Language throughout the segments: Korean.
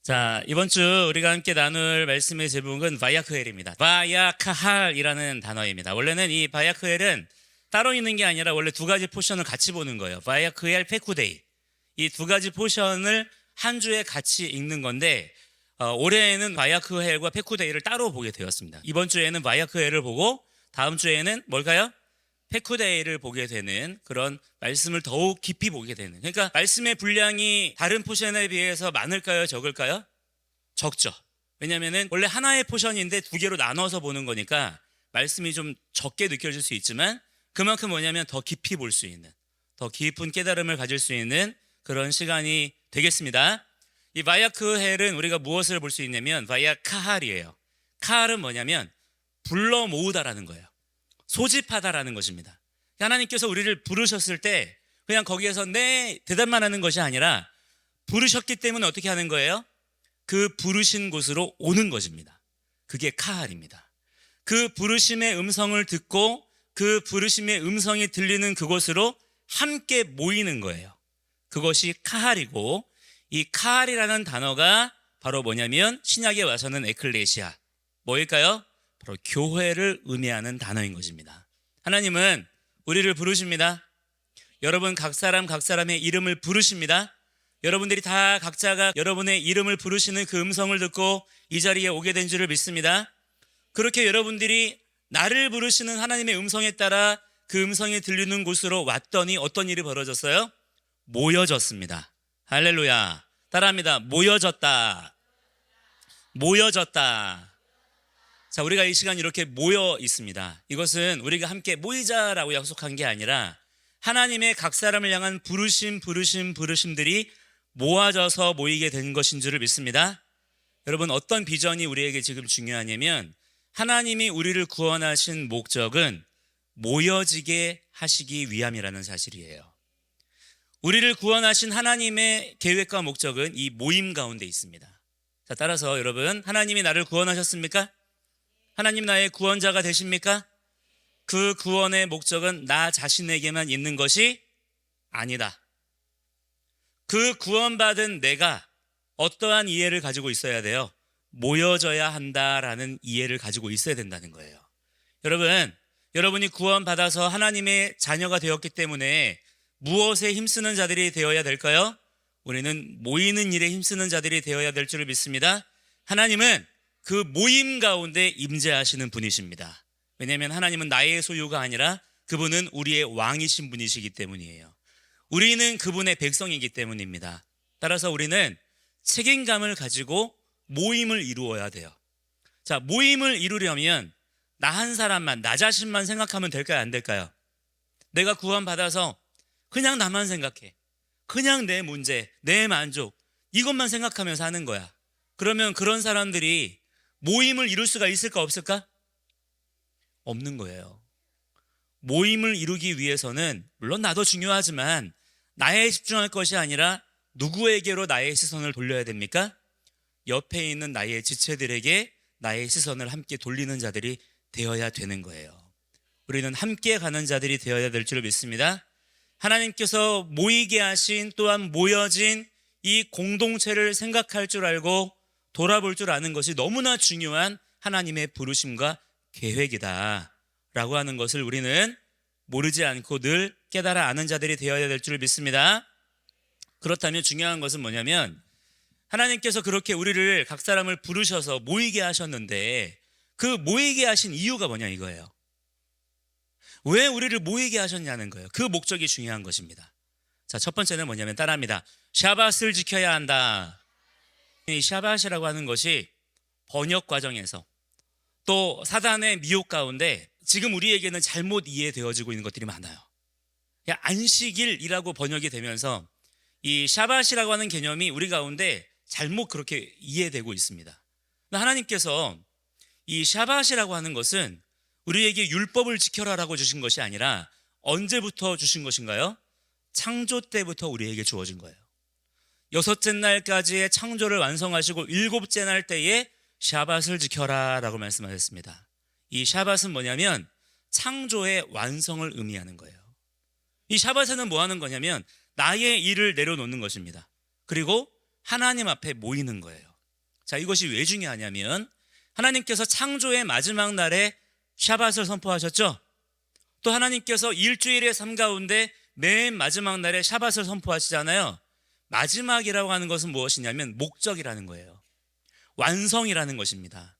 자, 이번 주 우리가 함께 나눌 말씀의 제목은 바야크엘입니다. 바야카할이라는 단어입니다. 원래는 이 바야크엘은 따로 있는 게 아니라 원래 두 가지 포션을 같이 보는 거예요. 바야크엘, 페쿠데이. 이 두 가지 포션을 한 주에 같이 읽는 건데 올해에는 바야크엘과 페쿠데이를 따로 보게 되었습니다. 이번 주에는 바야크엘을 보고 다음 주에는 뭘까요? 페쿠데이를 보게 되는 그런 말씀을 더욱 깊이 보게 되는, 그러니까 말씀의 분량이 다른 포션에 비해서 많을까요? 적을까요? 적죠. 왜냐하면 원래 하나의 포션인데 두 개로 나눠서 보는 거니까 말씀이 좀 적게 느껴질 수 있지만 그만큼 뭐냐면 더 깊이 볼 수 있는, 더 깊은 깨달음을 가질 수 있는 그런 시간이 되겠습니다. 이 바야크헬은 우리가 무엇을 볼 수 있냐면 바야카할이에요. 카할은 뭐냐면 불러 모으다라는 거예요. 소집하다라는 것입니다. 하나님께서 우리를 부르셨을 때 그냥 거기에서 네 대답만 하는 것이 아니라 부르셨기 때문에 어떻게 하는 거예요? 그 부르신 곳으로 오는 것입니다. 그게 카할입니다. 그 부르심의 음성을 듣고 그 부르심의 음성이 들리는 그곳으로 함께 모이는 거예요. 그것이 카할이고, 이 카할이라는 단어가 바로 뭐냐면 신약에 와서는 에클레시아, 뭐일까요? 바로 교회를 의미하는 단어인 것입니다. 하나님은 우리를 부르십니다. 여러분 각 사람의 이름을 부르십니다. 여러분들이 다 각자가 여러분의 이름을 부르시는 그 음성을 듣고 이 자리에 오게 된 줄을 믿습니다. 그렇게 여러분들이 나를 부르시는 하나님의 음성에 따라 그 음성이 들리는 곳으로 왔더니 어떤 일이 벌어졌어요? 모여졌습니다. 할렐루야. 따라합니다. 모여졌다. 모여졌다. 자, 우리가 이 시간 이렇게 모여 있습니다. 이것은 우리가 함께 모이자라고 약속한 게 아니라 하나님의 각 사람을 향한 부르심들이 모아져서 모이게 된 것인 줄을 믿습니다. 여러분, 어떤 비전이 우리에게 지금 중요하냐면 하나님이 우리를 구원하신 목적은 모여지게 하시기 위함이라는 사실이에요. 우리를 구원하신 하나님의 계획과 목적은 이 모임 가운데 있습니다. 자, 따라서 여러분, 하나님이 나를 구원하셨습니까? 하나님 나의 구원자가 되십니까? 그 구원의 목적은 나 자신에게만 있는 것이 아니다. 그 구원받은 내가 어떠한 이해를 가지고 있어야 돼요? 모여져야 한다라는 이해를 가지고 있어야 된다는 거예요. 여러분, 여러분이 구원받아서 하나님의 자녀가 되었기 때문에 무엇에 힘쓰는 자들이 되어야 될까요? 우리는 모이는 일에 힘쓰는 자들이 되어야 될 줄을 믿습니다. 하나님은 그 모임 가운데 임재하시는 분이십니다. 왜냐하면 하나님은 나의 소유가 아니라 그분은 우리의 왕이신 분이시기 때문이에요. 우리는 그분의 백성이기 때문입니다. 따라서 우리는 책임감을 가지고 모임을 이루어야 돼요. 자, 모임을 이루려면 나 한 사람만, 나 자신만 생각하면 될까요? 안 될까요? 내가 구원받아서 그냥 나만 생각해. 그냥 내 문제, 내 만족, 이것만 생각하며 사는 거야. 그러면 그런 사람들이 모임을 이룰 수가 있을까 없을까? 없는 거예요. 모임을 이루기 위해서는 물론 나도 중요하지만 나에 집중할 것이 아니라 누구에게로 나의 시선을 돌려야 됩니까? 옆에 있는 나의 지체들에게 나의 시선을 함께 돌리는 자들이 되어야 되는 거예요. 우리는 함께 가는 자들이 되어야 될 줄 믿습니다. 하나님께서 모이게 하신, 또한 모여진 이 공동체를 생각할 줄 알고 돌아볼 줄 아는 것이 너무나 중요한 하나님의 부르심과 계획이다 라고 하는 것을 우리는 모르지 않고 늘 깨달아 아는 자들이 되어야 될 줄 믿습니다. 그렇다면 중요한 것은 뭐냐면 하나님께서 그렇게 우리를 각 사람을 부르셔서 모이게 하셨는데 그 모이게 하신 이유가 뭐냐 이거예요. 왜 우리를 모이게 하셨냐는 거예요. 그 목적이 중요한 것입니다. 자, 첫 번째는 뭐냐면 따라합니다. 샤밧을 지켜야 한다. 이 샤밧이라고 하는 것이 번역 과정에서 또 사단의 미혹 가운데 지금 우리에게는 잘못 이해되어지고 있는 것들이 많아요. 안식일이라고 번역이 되면서 이 샤밧이라고 하는 개념이 우리 가운데 잘못 그렇게 이해되고 있습니다. 하나님께서 이 샤밧이라고 하는 것은 우리에게 율법을 지켜라라고 주신 것이 아니라 언제부터 주신 것인가요? 창조 때부터 우리에게 주어진 거예요. 6째 날까지의 창조를 완성하시고 7째 날 때에 샤밧을 지켜라 라고 말씀하셨습니다. 이 샤밧은 뭐냐면 창조의 완성을 의미하는 거예요. 이 샤밧에는 뭐 하는 거냐면 나의 일을 내려놓는 것입니다. 그리고 하나님 앞에 모이는 거예요. 자, 이것이 왜 중요하냐면 하나님께서 창조의 마지막 날에 샤밧을 선포하셨죠. 또 하나님께서 일주일의 삶 가운데 맨 마지막 날에 샤밧을 선포하시잖아요. 마지막이라고 하는 것은 무엇이냐면 목적이라는 거예요. 완성이라는 것입니다.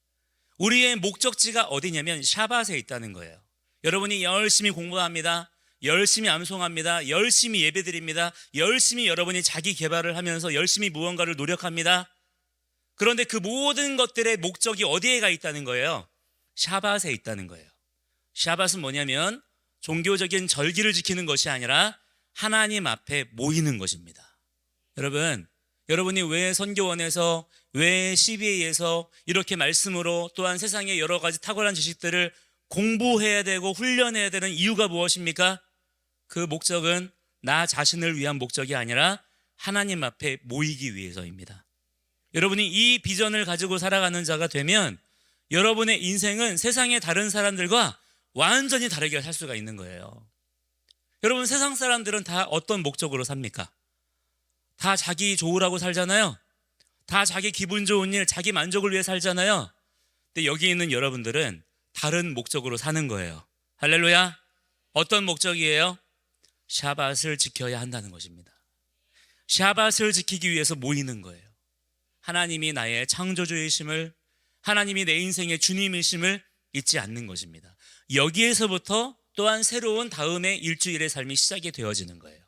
우리의 목적지가 어디냐면 샤밧에 있다는 거예요. 여러분이 열심히 공부합니다. 열심히 암송합니다. 열심히 예배드립니다. 열심히 여러분이 자기 개발을 하면서 열심히 무언가를 노력합니다. 그런데 그 모든 것들의 목적이 어디에 가 있다는 거예요? 샤밧에 있다는 거예요. 샤밧은 뭐냐면 종교적인 절기를 지키는 것이 아니라 하나님 앞에 모이는 것입니다. 여러분이 왜 선교원에서, 왜 CBA에서 이렇게 말씀으로 또한 세상의 여러 가지 탁월한 지식들을 공부해야 되고 훈련해야 되는 이유가 무엇입니까? 그 목적은 나 자신을 위한 목적이 아니라 하나님 앞에 모이기 위해서입니다. 여러분이 이 비전을 가지고 살아가는 자가 되면 여러분의 인생은 세상의 다른 사람들과 완전히 다르게 살 수가 있는 거예요. 여러분, 세상 사람들은 다 어떤 목적으로 삽니까? 다 자기 좋으라고 살잖아요. 다 자기 기분 좋은 일, 자기 만족을 위해 살잖아요. 근데 여기 있는 여러분들은 다른 목적으로 사는 거예요. 할렐루야. 어떤 목적이에요? 샤밧을 지켜야 한다는 것입니다. 샤밧을 지키기 위해서 모이는 거예요. 하나님이 나의 창조주이심을, 하나님이 내 인생의 주님이심을 잊지 않는 것입니다. 여기에서부터 또한 새로운 다음의 일주일의 삶이 시작이 되어지는 거예요.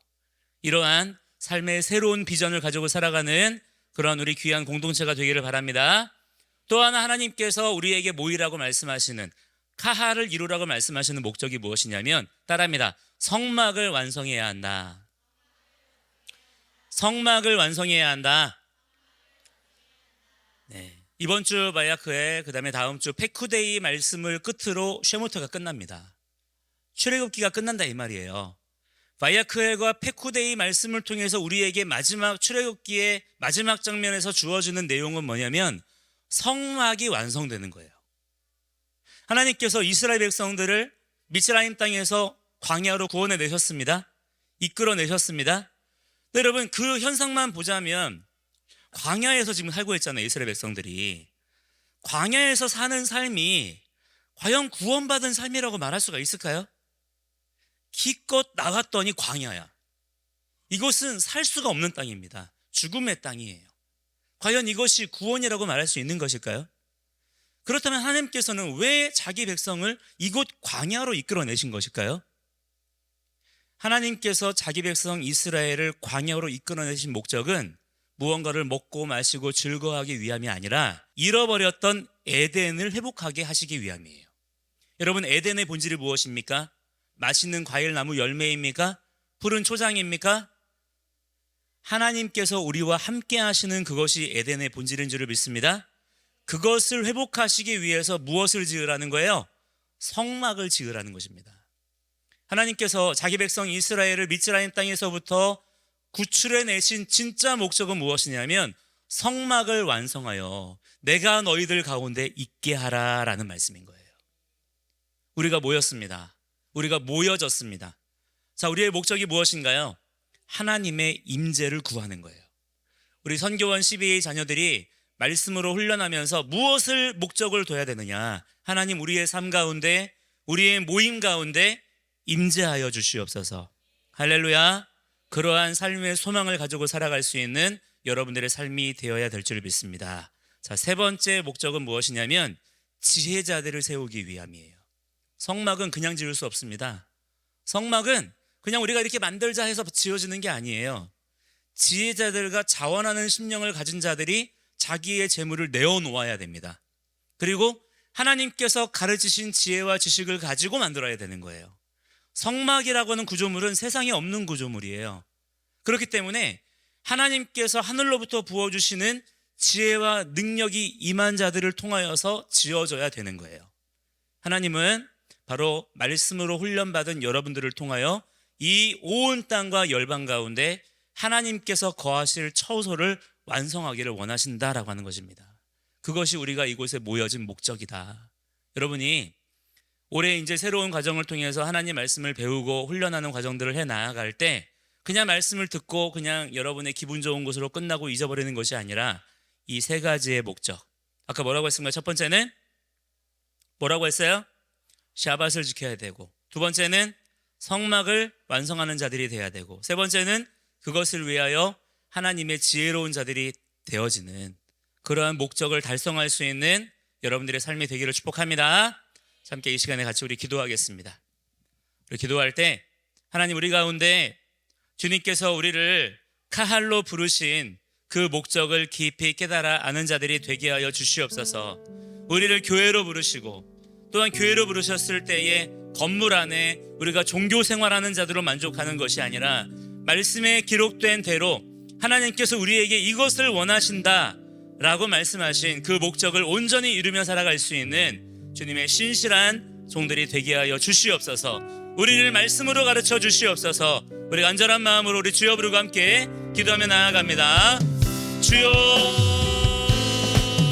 이러한 삶의 새로운 비전을 가지고 살아가는 그런 우리 귀한 공동체가 되기를 바랍니다. 또 하나 하나님께서 우리에게 모이라고 말씀하시는, 카하를 이루라고 말씀하시는 목적이 무엇이냐면 따라합니다. 성막을 완성해야 한다. 성막을 완성해야 한다. 네. 이번 주 바야크에 그 다음에 다음 주 페쿠데이 말씀을 끝으로 쉐모터가 끝납니다. 출애굽기가 끝난다 이 말이에요. 바야크엘과 페쿠데이 말씀을 통해서 우리에게 마지막 출애굽기의 마지막 장면에서 주어지는 내용은 뭐냐면 성막이 완성되는 거예요. 하나님께서 이스라엘 백성들을 미스라임 땅에서 광야로 구원해 내셨습니다. 이끌어 내셨습니다. 여러분, 그 현상만 보자면 광야에서 지금 살고 있잖아요. 이스라엘 백성들이 광야에서 사는 삶이 과연 구원받은 삶이라고 말할 수가 있을까요? 기껏 나왔더니 광야야. 이것은 살 수가 없는 땅입니다. 죽음의 땅이에요. 과연 이것이 구원이라고 말할 수 있는 것일까요? 그렇다면 하나님께서는 왜 자기 백성을 이곳 광야로 이끌어내신 것일까요? 하나님께서 자기 백성 이스라엘을 광야로 이끌어내신 목적은 무언가를 먹고 마시고 즐거워하기 위함이 아니라 잃어버렸던 에덴을 회복하게 하시기 위함이에요. 여러분, 에덴의 본질이 무엇입니까? 맛있는 과일나무 열매입니까? 푸른 초장입니까? 하나님께서 우리와 함께 하시는 그것이 에덴의 본질인 줄을 믿습니다. 그것을 회복하시기 위해서 무엇을 지으라는 거예요? 성막을 지으라는 것입니다. 하나님께서 자기 백성 이스라엘을 미스라임 땅에서부터 구출해 내신 진짜 목적은 무엇이냐면 성막을 완성하여 내가 너희들 가운데 있게 하라라는 말씀인 거예요. 우리가 모였습니다. 우리가 모여졌습니다. 자, 우리의 목적이 무엇인가요? 하나님의 임재를 구하는 거예요. 우리 선교원 12의 자녀들이 말씀으로 훈련하면서 무엇을 목적을 둬야 되느냐? 하나님, 우리의 삶 가운데, 우리의 모임 가운데 임재하여 주시옵소서. 할렐루야. 그러한 삶의 소망을 가지고 살아갈 수 있는 여러분들의 삶이 되어야 될 줄 믿습니다. 자, 세 번째 목적은 무엇이냐면 지혜자들을 세우기 위함이에요. 성막은 그냥 지을 수 없습니다. 성막은 그냥 우리가 이렇게 만들자 해서 지어지는 게 아니에요. 지혜자들과 자원하는 심령을 가진 자들이 자기의 재물을 내어놓아야 됩니다. 그리고 하나님께서 가르치신 지혜와 지식을 가지고 만들어야 되는 거예요. 성막이라고 하는 구조물은 세상에 없는 구조물이에요. 그렇기 때문에 하나님께서 하늘로부터 부어주시는 지혜와 능력이 임한 자들을 통하여서 지어져야 되는 거예요. 하나님은 바로 말씀으로 훈련받은 여러분들을 통하여 이 온 땅과 열방 가운데 하나님께서 거하실 처소를 완성하기를 원하신다라고 하는 것입니다. 그것이 우리가 이곳에 모여진 목적이다. 여러분이 올해 이제 새로운 과정을 통해서 하나님 말씀을 배우고 훈련하는 과정들을 해 나아갈 때 그냥 말씀을 듣고 그냥 여러분의 기분 좋은 곳으로 끝나고 잊어버리는 것이 아니라 이 세 가지의 목적. 아까 뭐라고 했습니까? 첫 번째는 뭐라고 했어요? 샤밧을 지켜야 되고, 두 번째는 성막을 완성하는 자들이 돼야 되고, 세 번째는 그것을 위하여 하나님의 지혜로운 자들이 되어지는 그러한 목적을 달성할 수 있는 여러분들의 삶이 되기를 축복합니다. 함께 이 시간에 같이 우리 기도하겠습니다. 우리 기도할 때 하나님, 우리 가운데 주님께서 우리를 카할로 부르신 그 목적을 깊이 깨달아 아는 자들이 되게 하여 주시옵소서. 우리를 교회로 부르시고 또한 교회로 부르셨을 때에 건물 안에 우리가 종교 생활하는 자들로 만족하는 것이 아니라 말씀에 기록된 대로 하나님께서 우리에게 이것을 원하신다 라고 말씀하신 그 목적을 온전히 이루며 살아갈 수 있는 주님의 신실한 종들이 되게 하여 주시옵소서. 우리를 말씀으로 가르쳐 주시옵소서. 우리 간절한 마음으로 우리 주여 부르고 함께 기도하며 나아갑니다. 주여